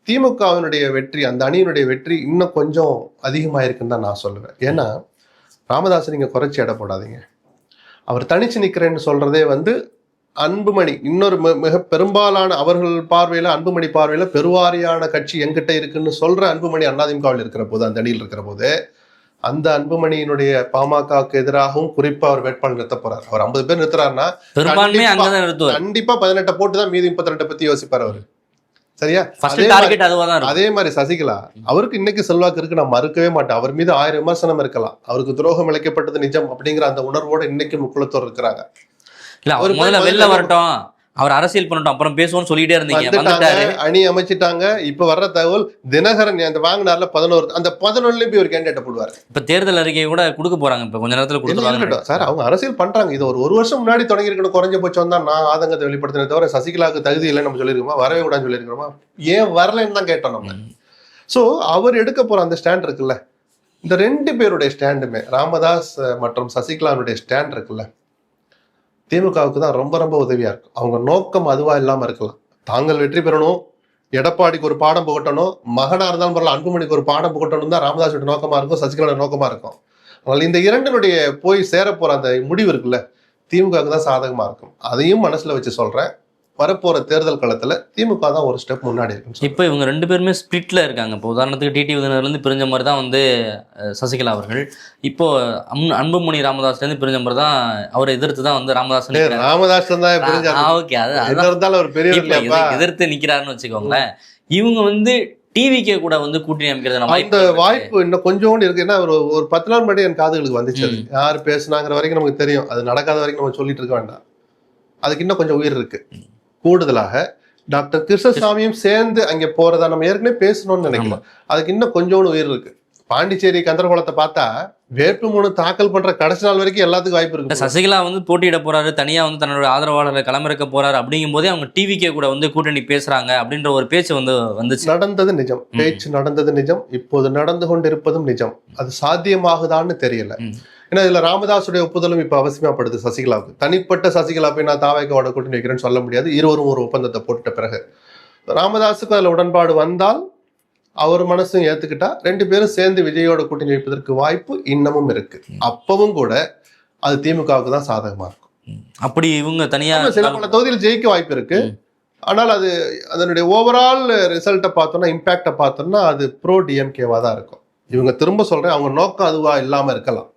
S1: திமுகவினுடைய வெற்றி, அந்த அணியினுடைய வெற்றி இன்னும் கொஞ்சம் அதிகமா இருக்குன்னு தான் நான் சொல்லுவேன். ஏன்னா ராமதாஸ் நீங்க குறைச்சி எடை போடாதீங்க. அவர் தனிச்சு நிக்கிறேன்னு சொல்றதே வந்து அன்புமணி, இன்னொரு மிக பெரும்பாலான அவர்கள் பார்வையில, அன்புமணி பார்வையில பெருவாரியான கட்சி எங்கிட்ட இருக்குன்னு சொல்ற அன்புமணி அதிமுகவில் இருக்கிற போது, அந்த அணியில் இருக்கிற போது, அந்த அன்புமணியினுடைய பாமகவுக்கு எதிராகவும் குறிப்பா அவர் வேட்பாளர் நிறுத்த போறாரு. அவர் 50 பேர் நிறுத்துறாருன்னா கண்டிப்பா 18 போட்டுதான் மீதி 32 பத்தி யோசிப்பார் அவரு. சரியா? அதே மாதிரி சசிகலா, அவருக்கு இன்னைக்கு செல்வாக்கு இருக்கு, நான் மறுக்கவே மாட்டேன். அவர் மீது 1000 விமர்சனம் இருக்கலாம். அவருக்கு துரோகம் இழைக்கப்பட்டது நிஜம் அப்படிங்கிற அந்த உணர்வோட இன்னைக்கு முக்குளத்தோர் இருக்கிறாங்க.
S2: இல்ல, அவர் முதல்ல வெளில வரட்டும், அவர் அரசியல் பண்ணட்டும், அப்புறம் பேசுவோம்னு சொல்லிட்டே இருந்தீங்க.
S1: அணி அமைச்சிட்டாங்க. இப்ப வர்ற தகவல் தினகரன் அந்த வாங்கினார்ல 11, அந்த 11லயும் போய் ஒரு கேண்டிடேட் போடுவாரு.
S2: இப்ப தேர்தல் அறிக்கை கூட கொடுக்க போறாங்க. இப்ப கொஞ்ச நேரத்துல கொடுத்துருவாங்க
S1: சார். அவங்க அரசியல் பண்றாங்க. இது ஒரு வருஷம் முன்னாடி தொடங்கி இருக்கணும். குறைஞ்ச பட்சம் தான் நான் ஆதங்கத்தை வெளிப்படுத்தினே தவிர சசிகலாவுக்கு தகுதி இல்லைன்னு நம்ம சொல்லியிருக்கோமா? வரவே கூடாதுன்னு சொல்லியிருக்கிறோமா? ஏன் வரலன்னு தான் கேட்டோம் நம்ம. சோ அவர் எடுக்க போற அந்த ஸ்டாண்ட் இருக்குல்ல, இந்த 2 பேருடைய ஸ்டாண்டுமே, ராமதாஸ் மற்றும் சசிகலாவுடைய ஸ்டாண்ட் இருக்குல்ல, திமுகவுக்கு தான் ரொம்ப ரொம்ப உதவியா இருக்கும். அவங்க நோக்கம் அதுவா இல்லாம இருக்கலாம். தாங்கள் வெற்றி பெறணும், எடப்பாடிக்கு ஒரு பாடம் புகட்டணும், மகனா இருந்தாலும் பரவாயில்ல அன்புமணிக்கு ஒரு பாடம் புகட்டணும் தான் ராமதாஸோட நோக்கமா இருக்கும், சசிகலோட நோக்கமா இருக்கும். ஆனால் இந்த 2னுடைய போய் சேர போற அந்த முடிவு இருக்குல்ல, திமுகவுக்கு தான் சாதகமா இருக்கும். அதையும் மனசுல வச்சு சொல்றேன். வரப்போற தேர்தல் களத்துல திமுக தான் ஒரு ஸ்டெப் முன்னாடி இருக்கு.
S2: இப்போ இவங்க 2 பேருமே ஸ்பிளிட்ல இருக்காங்க. இப்போ உதாரணத்துக்கு டிடி விதினர்லேருந்து பிரிஞ்ச மாதிரி தான் வந்து சசிகலா அவர்கள். இப்போ அன்புமணி ராமதாஸ்லேருந்து பிரிஞ்ச மாதிரி தான் அவரை எதிர்த்து தான் வந்து ராமதாஸ் ஓகே அவர் பெரிய எதிர்த்து நிக்கிறாருன்னு வச்சுக்கோங்களேன். இவங்க வந்து டிவிக்கே கூட வந்து கூட்டணி அமைக்கிறது
S1: அந்த வாய்ப்பு இன்னும் கொஞ்சோண்டு இருக்கு. ஏன்னா ஒரு 10 நாள் முன்னாடி என் காதுகளுக்கு வந்துச்சு. யார் பேசுனாங்கிற வரைக்கும் நமக்கு தெரியும். அது நடக்காத வரைக்கும் நம்ம சொல்லிட்டு இருக்க வேண்டாம். அதுக்கு இன்னும் கொஞ்சம் உயிர் இருக்கு. கூடுதலாக டாக்டர் கிருஷ்ணசாமியும் சேர்ந்து அங்க போறதா நம்ம ஏற்கனவே பேசணும்னு நினைக்கிறோம். அதுக்கு இன்னும் கொஞ்சோண்டு உயிர் இருக்கு. பாண்டிச்சேரி கந்தரகோலத்தை பார்த்தா வேட்புமனு தாக்கல் பண்ற கடைசி நாள் வரைக்கும் எல்லாத்துக்கும் வாய்ப்பு இருக்கு.
S2: சசிகலா வந்து போட்டியிட போறாரு, தனியா வந்து தன்னோட ஆதரவாளரை களமிறக்க போறாரு அப்படிங்கும் போதே அவங்க டிவிக்கே கூட வந்து கூட்டணி பேசுறாங்க அப்படின்ற ஒரு பேச்சு வந்துச்சு.
S1: நடந்தது நிஜம், பேச்சு நடந்தது நிஜம், இப்போது நடந்து கொண்டிருப்பதும் நிஜம். அது சாத்தியமாகுதான்னு தெரியல. ஏன்னா இதுல ராமதாசுடைய ஒப்புதலும் இப்ப அவசியமாப்படுது சசிகலாவுக்கு. தனிப்பட்ட சசிகலா போய் நான் தாவேக்காவோட கூட்டணி வைக்கிறேன்னு சொல்ல முடியாது. இருவரும் ஒரு ஒப்பந்தத்தை போட்ட பிறகு ராமதாஸுக்கு அதுல உடன்பாடு வந்தால், அவர் மனசும் ஏத்துக்கிட்டா, 2 பேரும் சேர்ந்து விஜயோட கூட்டணி வைப்பதற்கு வாய்ப்பு இன்னமும் இருக்கு. அப்பவும் கூட அது திமுகவுக்கு தான் சாதகமா இருக்கும்.
S2: அப்படி இவங்க தனியா
S1: சில பல தொகுதியில் ஜெயிக்க வாய்ப்பு இருக்கு. ஆனால் அது அதனுடைய ஓவரால் ரிசல்ட்டை பார்த்தோம்னா, இம்பாக்டை பார்த்தோம்னா அது ப்ரோ டிஎம்கேவா தான் இருக்கும். இவங்க திரும்ப சொல்றேன், அவங்க நோக்கம் அதுவா இல்லாம இருக்கலாம்,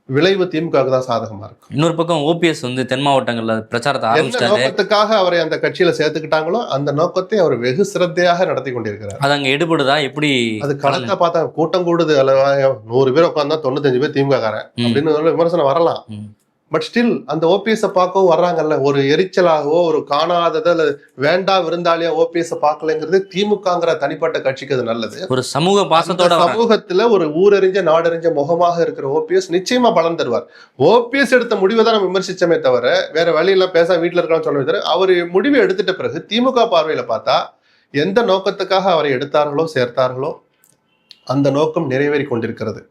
S1: விளைவு திமுகவுக்கு தான் சாதகமா இருக்கும்.
S2: இன்னொரு பக்கம் ஓபிஎஸ் வந்து தென் மாவட்டங்கள்ல பிரச்சாரத்தை ஆரம்பிச்சிட்டாரு.
S1: நோக்கத்துக்காக அவரை அந்த கட்சியில சேர்த்துக்கிட்டாங்களோ அந்த நோக்கத்தை அவர் வெகு சிரத்தையாக நடத்தி கொண்டிருக்கிறார்.
S2: அது அங்க எடுபடுதா எப்படி?
S1: அது களத்தை பார்த்தா கூட்டம் கூடுது, 100 பேர் உட்காந்தா 95 பேர் திமுக காரன் அப்படின்னு விமர்சனம் வரலாம். பட் ஸ்டில் அந்த ஓபிஎஸ் பார்க்கவும் வர்றாங்கல்ல. ஒரு எரிச்சலாகவோ ஒரு காணாததோ அல்லது வேண்டா விருந்தாளியா ஓபிஎஸ் பார்க்கலங்கிறது திமுகங்கிற தனிப்பட்ட கட்சிக்கு அது நல்லது.
S2: ஒரு சமூக பாசத்தோட
S1: சமூகத்துல ஒரு ஊரறிஞ்ச நாடறிஞ்ச முகமாக இருக்கிற ஓபிஎஸ் நிச்சயமா பலன் தருவார். ஓபிஎஸ் எடுத்த முடிவை தான் நம்ம விமர்சிச்சமே தவிர வேற வழியெல்லாம் பேச வீட்டுல இருக்கான்னு சொல்லவே தவிர, அவர் முடிவை எடுத்துட்ட பிறகு திமுக பார்வையில பார்த்தா எந்த நோக்கத்துக்காக அவரை எடுத்தார்களோ சேர்த்தார்களோ அந்த நோக்கம் நிறைவேறி கொண்டிருக்கிறது.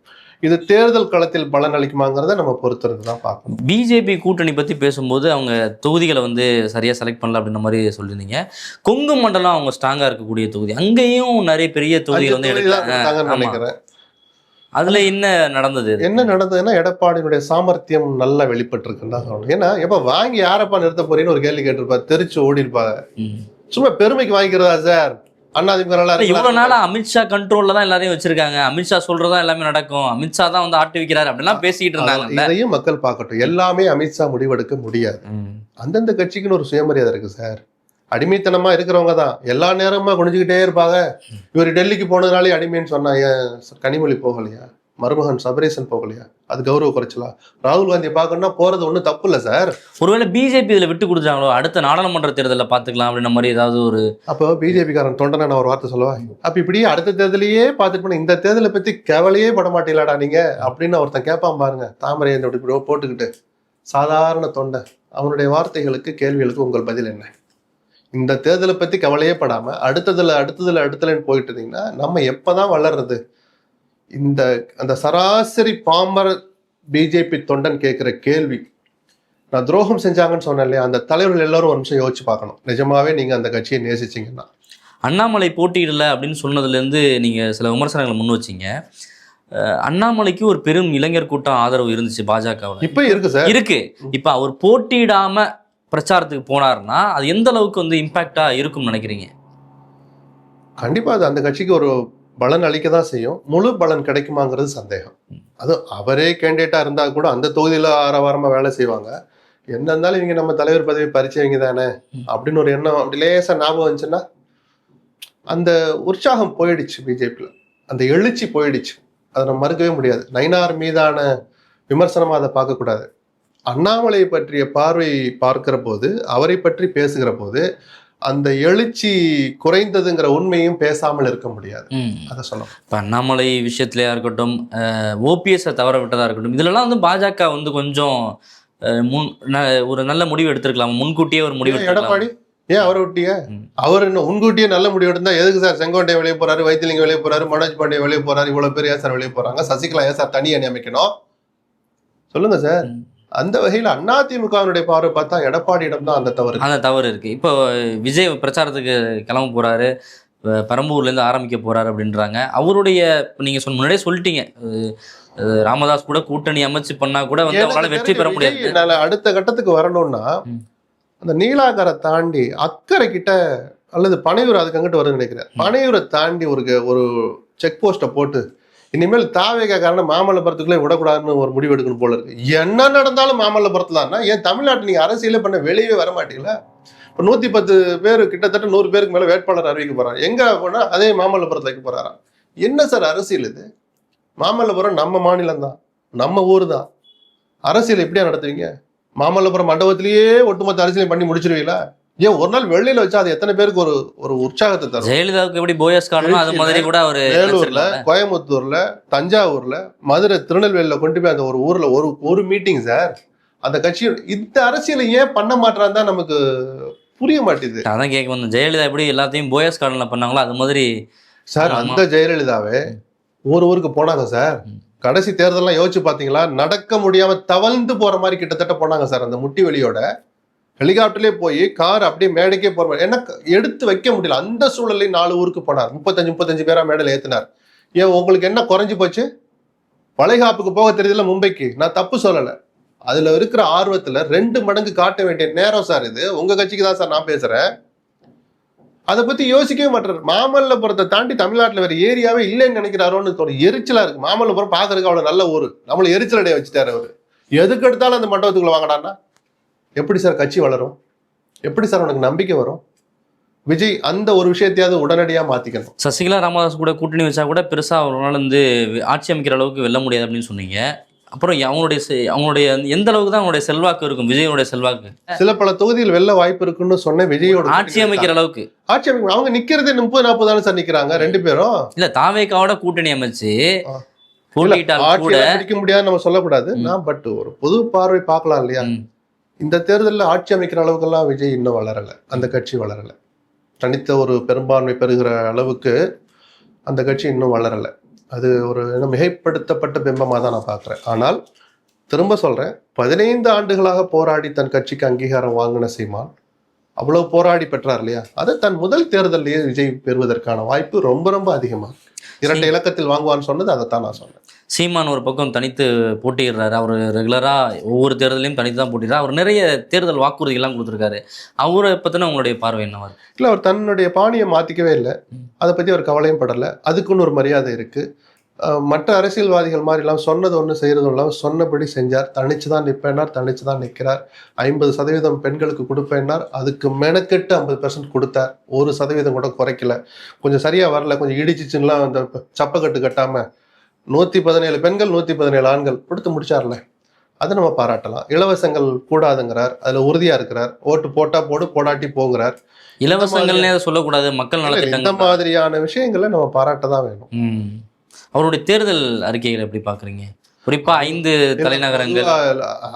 S1: இது தேர்தல் களத்தில் பலன் அளிக்குமாங்கிறத நம்ம பொறுத்திருந்து தான் பார்க்கணும்.
S2: பிஜேபி கூட்டணி பற்றி பேசும்போது அவங்க தொகுதிகளை வந்து சரியாக செலக்ட் பண்ணல அப்படின்ற மாதிரி சொல்லியிருந்தீங்க. கொங்கு மண்டலம் அவங்க ஸ்ட்ராங்காக இருக்கக்கூடிய தொகுதி, அங்கேயும் நிறைய பெரிய தொகுதிகள் வந்து
S1: நினைக்கிறேன்.
S2: அதுல என்ன நடந்தது?
S1: என்ன நடந்ததுன்னா, எடப்பாடியினுடைய சாமர்த்தியம் நல்லா வெளிப்பட்டு இருக்குன்னு தான் சொல்லணும். ஏன்னா எப்ப வாங்கி யாரப்பா நிறுத்த போறீன்னு ஒரு கேள்வி கேட்டிருப்பா, தெரிச்சு ஓடி இருப்பாங்க. சும்மா பெருமைக்கு வாங்கிக்கிறதா சார்?
S2: இவ்வளவு நாளா அமித்ஷா கண்ட்ரோல்ல தான் எல்லாரையும் வச்சிருக்காங்க, அமித்ஷா சொல்றதா எல்லாமே நடக்கும், அமித்ஷா தான் வந்து ஆட்டி வைக்கிறாரு அப்படிலாம் பேசிட்டு இருந்தாங்க.
S1: இதையும் மக்கள் பார்க்கட்டும். எல்லாமே அமித்ஷா முடிவெடுக்க முடியாது. அந்தந்த கட்சிக்குன்னு ஒரு சுயமரியாதை இருக்கு சார். அடிமைத்தனமா இருக்கிறவங்க தான் எல்லா நேரமா குனிஞ்சுக்கிட்டே இருப்பாங்க. இவர் டெல்லிக்கு போனதுனாலே அடிமைன்னு சொன்னா கனிமொழி போகலையா? மருமகன் சபரீசன் போகலையா? அது கௌரவ குறைச்சலா? ராகுல் காந்தியை பார்க்கணும்னா போறது ஒன்றும் தப்பு இல்லை சார்.
S2: ஒருவேளை பிஜேபி இதுல விட்டு கொடுத்தாங்களோ, அடுத்த நாடாளுமன்ற தேர்தலில் பார்த்துக்கலாம் அப்படின்ற மாதிரி ஏதாவது ஒரு.
S1: அப்போ பிஜேபிக்காரன் தொண்டனை நான் ஒரு வார்த்தை சொல்லுவா, அப்ப இப்படியே அடுத்த தேர்தலையே பார்த்துட்டு போன இந்த தேர்தலை பத்தி கவலையே பட மாட்டீங்களாடா நீங்க அப்படின்னு ஒருத்தன் கேட்பான் பாருங்க. தாமரை இப்படி போட்டுக்கிட்டு சாதாரண தொண்டை, அவனுடைய வார்த்தைகளுக்கு கேள்விகளுக்கு உங்கள் பதில் என்ன? இந்த தேர்தலை பத்தி கவலையே படாம அடுத்ததுல போயிட்டு இருந்தீங்கன்னா நம்ம எப்பதான் வளர்றது? இந்த அந்த சராசரி பாமர பிஜேபி தொண்டன் கேட்கிற கேள்வி, நான் துரோகம் செஞ்சாங்கன்னு சொன்னேன் இல்லையா, அந்த தலைவர்கள் எல்லாரும் ஒரு நிமிஷம் யோசிச்சு பார்க்கணும். நிஜமாவே நீங்க அந்த கட்சியை நேசிச்சீங்கன்னா.
S2: அண்ணாமலை போட்டியிடல அப்படின்னு சொன்னதுலேருந்து நீங்க சில விமர்சனங்களை முன் வச்சீங்க. அண்ணாமலைக்கு ஒரு பெரும் இளைஞர் கூட்டம் ஆதரவு இருந்துச்சு பாஜகவில்.
S1: இப்ப இருக்கு சார்,
S2: இருக்கு. இப்ப அவர் போட்டியிடாம பிரச்சாரத்துக்கு போனாருன்னா அது எந்த அளவுக்கு வந்து இம்பாக்டா இருக்கும்னு நினைக்கிறீங்க?
S1: கண்டிப்பா அது அந்த கட்சிக்கு ஒரு பலன் அளிக்க தான் செய்யும். முழு பலன் கிடைக்குமாங்கிறது சந்தேகம். அதுவும் அவரே கேண்டிடேட்டா இருந்தா கூட அந்த தொகுதியில ஆரவாரமா வேலை செய்வாங்க. என்ன இருந்தாலும் இவங்க நம்ம தலைவர் பதவி பறிச்சவங்க தானே அப்படின்னு ஒரு எண்ணம் அப்படி லேசா ஞாபகம் வந்துச்சுன்னா அந்த உற்சாகம் போயிடுச்சு. பிஜேபியில் அந்த எழுச்சி போயிடுச்சு. அதை நம்ம மறுக்கவே முடியாது. நயினார் மீதான விமர்சனமா அதை பார்க்கக்கூடாது. அண்ணாமலை பற்றிய பார்வை பார்க்கிற போது, அவரை பற்றி பேசுகிற போது அந்த எழுச்சி குறைந்ததுங்கிற உண்மையும் பேசாமல் இருக்க முடியாது. அதை சொல்லலாம்.
S2: இப்போ அண்ணாமலை விஷயத்துலயா இருக்கட்டும், ஓபிஎஸ் தவற விட்டதா இருக்கட்டும், இதுலலாம் வந்து பாஜக வந்து கொஞ்சம் ஒரு நல்ல முடிவு எடுத்திருக்கலாம். முன்கூட்டியே ஒரு முடிவு.
S1: எடப்பாடி ஏன் அவரை விட்டிய? அவர் இன்னும் முன்கூட்டியே நல்ல முடிவு எடுத்தா எதுக்கு சார் செங்கோட்டையை வெளியே போறாரு, வைத்திலிங்க வெளியே போறாரு, மனோஜ் பாண்டிய வெளியே போறாரு, இவ்வளவு பேர் ஏன் சார் வெளியே போறாங்க? சசிகலா ஏன் சார் தனி அணி அமைக்கணும்? சொல்லுங்க சார். அந்த வகையில் அதிமுகவினுடைய பார்வை பார்த்தா எடப்பாடியிடம் தான் அந்த தவறு இருக்கு.
S2: இப்போ விஜய் பிரச்சாரத்துக்கு கிளம்ப போறாரு, பெரம்பூர்ல இருந்து ஆரம்பிக்க போறாரு அப்படின்றாங்க. அவருடைய நீங்க முன்னாடியே சொல்லிட்டீங்க, ராமதாஸ் கூட கூட்டணி அமைச்சு பண்ணா கூட வந்து அவரால் வெற்றி பெற முடியாது.
S1: அடுத்த கட்டத்துக்கு வரணும்னா அந்த நீலாகரை தாண்டி அக்கறை கிட்ட அல்லது பனையூர் அதுக்கு அங்கிட்டு வரும்னு நினைக்கிறேன். பனையூரை தாண்டி ஒரு செக் போஸ்ட்டை போட்டு இனிமேல் தாவேக காரணம் மாமல்லபுரத்துக்குள்ளே விடக்கூடாதுன்னு ஒரு முடிவு எடுக்கணும் போல இருக்கு. என்ன நடந்தாலும் மாமல்லபுரத்துல தான். ஏன் தமிழ்நாட்டில் நீங்க அரசியலே பண்ண வெளியவே வர மாட்டீங்களா? இப்போ 110 பேர் கிட்டத்தட்ட 100 பேருக்கு மேல வேட்பாளர் அறிவிக்க போறாங்க. எங்க போனா அதே மாமல்லபுரத்துல வைக்க போறாராம். என்ன சார் அரசியல் இது? மாமல்லபுரம் நம்ம மாநிலம் தான், நம்ம ஊர் தான். அரசியல் எப்படியா நடத்துவீங்க? மாமல்லபுரம் மண்டபத்திலேயே ஒட்டுமொத்த அரசியலையும் பண்ணி முடிச்சிருவீங்களா? ஏன் ஒரு நாள் வெள்ளியில வச்சா அது எத்தனை பேருக்கு ஒரு ஒரு உற்சாகத்தை தரும்?
S2: ஜெயலலிதாவுக்கு எப்படி போயஸ் கார்டனோ அது மாதிரி கூட அவரு
S1: வேலூர்ல, கோயம்புத்தூர்ல, தஞ்சாவூர்ல, மதுரை, திருநெல்வேலியில கொண்டு போய் அந்த ஒரு ஊர்ல ஒரு மீட்டிங் சார். அந்த கட்சி இந்த அரசியலை ஏன் பண்ண மாட்டான்னு தான் நமக்கு புரிய மாட்டேது.
S2: அதான் கேட்க வந்தேன், ஜெயலலிதா எப்படி எல்லாத்தையும் போயஸ் கார்டன்ல பண்ணாங்களோ அது மாதிரி
S1: சார். அந்த ஜெயலலிதாவே ஒரு ஊருக்கு போனாங்க சார். கடைசி தேர்தலாம் யோசிச்சு பாத்தீங்களா? நடக்க முடியாம தவழ்ந்து போற மாதிரி கிட்டத்தட்ட போனாங்க சார். அந்த முட்டி வெளியோட ஹெலிகாப்டர்லயே போய் கார் அப்படியே மேடைக்கே போற மாதிரி ஏன்னா எடுத்து வைக்க முடியல. அந்த சூழலை 4 ஊருக்கு போனார். 35 பேரா மேடையில ஏத்தினார். ஏன் உங்களுக்கு என்ன குறைஞ்சு போச்சு? வளைகாப்புக்கு போக தெரியுதுல மும்பைக்கு, நான் தப்பு சொல்லல. அதுல இருக்கிற ஆர்வத்துல 2 மடங்கு காட்ட வேண்டிய நேரம் சார் இது. உங்க கட்சிக்கு தான் சார் நான் பேசுறேன். அதை பத்தி யோசிக்கவே மாட்டாரு. மாமல்லபுரத்தை தாண்டி தமிழ்நாட்டுல வேற ஏரியாவே இல்லைன்னு நினைக்கிறாரோன்னு ஒரு எரிச்சலா இருக்கு. மாமல்லபுரம் பாக்குறதுக்கு அவ்வளவு நல்ல ஊரு, நம்மள எரிச்சல் அடைய வச்சுட்டாரு அவரு. எதுக்கு எடுத்தாலும் அந்த மண்டபத்துக்குள்ள வாங்கடான்னா எப்படி சார் கட்சி வளரும்? எப்படி சார் உனக்கு நம்பிக்கை வரும்? விஜய் அந்த ஒரு விஷயத்தையாவது உடனடியா மாத்திக்கணும்.
S2: சசிகலா ராமதாஸ் கூட கூட்டணி வச்சா கூட பெருசா அவரால் வந்து ஆட்சி அமைக்கிற அளவுக்கு வெல்ல முடியாது அப்படின்னு சொன்னீங்க. அப்புறம் அவங்களுடைய எந்த அளவுக்கு தான் அவங்களுடைய செல்வாக்கு இருக்கும், விஜயோடைய செல்வாக்கு?
S1: சில பல தொகுதியில் வெல்ல வாய்ப்பு இருக்குன்னு சொன்னேன். விஜயோட
S2: ஆட்சி அமைக்கிற அளவுக்கு
S1: ஆட்சி அமைக்க அவங்க நிக்கிறதே 30-40 தானே சார் நிக்கிறாங்க 2 பேரும்.
S2: இல்ல தாவேக்காவோட கூட்டணி அமைச்சு
S1: ஆட்சி அமைக்க முடியாது நம்ம சொல்லக்கூடாது. பட் ஒரு பொது பார்வை பார்க்கலாம் இல்லையா? இந்த தேர்தலில் ஆட்சி அமைக்கிற அளவுக்கெல்லாம் விஜய் இன்னும் வளரல. அந்த கட்சி வளரல. தனித்த ஒரு பெரும்பான்மை பெறுகிற அளவுக்கு அந்த கட்சி இன்னும் வளரல. அது ஒரு மிகைப்படுத்தப்பட்ட பிம்பமாக தான் நான் பார்க்குறேன். ஆனால் திரும்ப சொல்கிறேன், 15 ஆண்டுகளாக போராடி தன் கட்சிக்கு அங்கீகாரம் வாங்கின சீமான் அவ்வளோ போராடி பெற்றார் இல்லையா? அதை தன் முதல் தேர்தலையே விஜய் பெறுவதற்கான வாய்ப்பு ரொம்ப ரொம்ப அதிகமாக 2 இலக்கத்தில் வாங்குவான்னு சொன்னது அதைத்தான் நான் சொன்னேன்.
S2: சீமான் ஒரு பக்கம் தனித்து போட்டிடுறாரு. அவர் ரெகுலராக ஒவ்வொரு தேர்தலையும் தனித்து தான் போட்டிடுறாரு. அவர் நிறைய தேர்தல் வாக்குறுதிகள்லாம் கொடுத்துருக்காரு. அவரை பற்றின உங்களுடைய பார்வை என்னவா?
S1: இல்லை, அவர் தன்னுடைய பாணியை மாற்றிக்கவே இல்லை. அதை பற்றி அவர் கவலையும் படலை. அதுக்குன்னு ஒரு மரியாதை இருக்குது. மற்ற அரசியல்வாதிகள் மாதிரிலாம் சொன்னது ஒன்று செய்கிறது இல்லாமல் சொன்னபடி செஞ்சார். தனிச்சு தான் நிற்பேனார், தனிச்சு தான் நிற்கிறார். 50% பெண்களுக்கு கொடுப்பேன்னார். அதுக்கு மெனக்கெட்டு 50% கொடுத்தார். 1% கூட குறைக்கல. கொஞ்சம் சரியாக வரல, கொஞ்சம் இடிச்சிச்சுன்னா அந்த சப்பக்கட்டு கட்டாமல் 117 பெண்கள் 117 ஆண்கள் கொடுத்து முடிச்சார்ல, அதை நம்ம பாராட்டலாம். இலவசங்கள் கூடாதுங்கிறார், அதுல உறுதியா இருக்கிறார். ஓட்டு போட்டா போடு, போடாட்டி போங்கிறார்.
S2: இலவசங்கள்னே சொல்லக்கூடாது, மக்கள் நலத்திட்டங்கள்,
S1: இந்த மாதிரியான விஷயங்களை நம்ம பாராட்ட தான் வேணும்.
S2: அவருடைய தேர்தல் அறிக்கைகளை எப்படி பாக்குறீங்க? குறிப்பா 5 தலைநகரங்கள்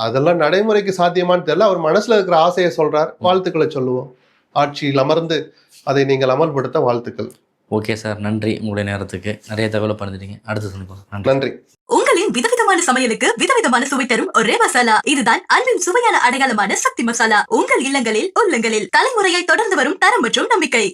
S1: அதெல்லாம் நடைமுறைக்கு சாத்தியமானு தெரியல. அவர் மனசுல இருக்கிற ஆசையை சொல்றார். வாழ்த்துக்களை சொல்லுவோம். ஆட்சியில் அமர்ந்து அதை நீங்கள் அமல்படுத்த வாழ்த்துக்கள்.
S2: ஓகே சார், நன்றி. உங்களுடைய நேரத்துக்கு நிறைய தகவலை பகிர்ந்துட்டீங்க. அடுத்து சொல்லுங்க.
S3: நன்றி. உங்களின் விதவிதமான சமையலுக்கு விதவிதமான சுவை தரும் ஒரே மசாலா, இதுதான் அன்பின் சுவையான அடையாளமான சக்தி மசாலா. உங்கள் இல்லங்களில் உள்ளங்களில் தலைமுறையை தொடர்ந்து வரும் தரம் மற்றும் நம்பிக்கை.